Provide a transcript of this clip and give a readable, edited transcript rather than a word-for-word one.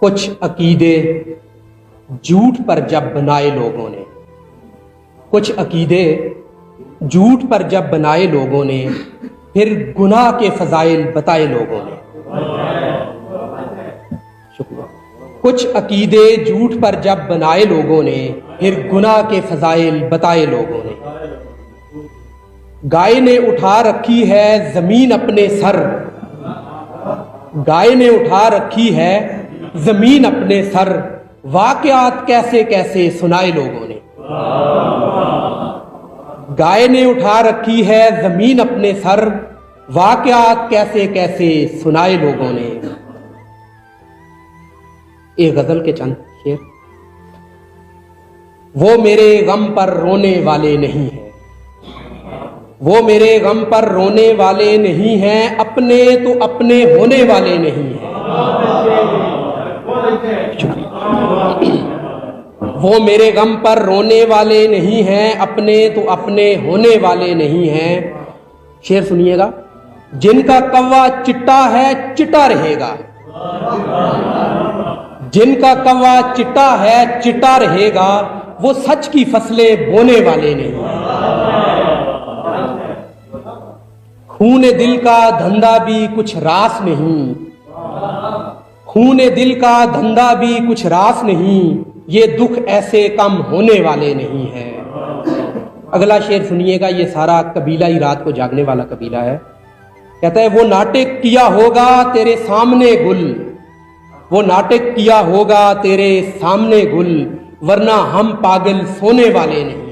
کچھ عقیدے جھوٹ پر جب بنائے لوگوں نے، کچھ عقیدے جھوٹ پر جب بنائے لوگوں نے، پھر گناہ کے فضائل بتائے لوگوں نے۔ شکریہ۔ کچھ عقیدے جھوٹ پر جب بنائے لوگوں نے، پھر گناہ کے فضائل بتائے لوگوں نے۔ گائے نے اٹھا رکھی ہے زمین اپنے سر، گائے نے اٹھا رکھی ہے زمین اپنے سر، واقعات کیسے کیسے سنائے لوگوں نے۔ گائے نے اٹھا رکھی ہے زمین اپنے سر، واقعات کیسے کیسے سنائے لوگوں نے۔ ایک غزل کے چند شعر۔ وہ میرے غم پر رونے والے نہیں ہیں، وہ میرے غم پر رونے والے نہیں ہیں، اپنے تو اپنے ہونے والے نہیں ہیں۔ وہ میرے غم پر رونے والے نہیں ہیں، اپنے تو اپنے ہونے والے نہیں ہیں۔ شعر سنیے گا۔ جن کا کوا چٹا ہے چٹا رہے گا، جن کا کوا چٹا ہے چٹا رہے گا، وہ سچ کی فصلیں بونے والے نہیں ہیں۔ خون دل کا دھندا بھی کچھ راس نہیں، خون دل کا دھندا بھی کچھ راس نہیں، یہ دکھ ایسے کم ہونے والے نہیں ہیں۔ اگلا شعر سنیے گا۔ یہ سارا قبیلہ ہی رات کو جاگنے والا قبیلہ ہے۔ کہتا ہے وہ ناٹک کیا ہوگا تیرے سامنے گل، وہ ناٹک کیا ہوگا تیرے سامنے گل، ورنہ ہم پاگل سونے والے نہیں۔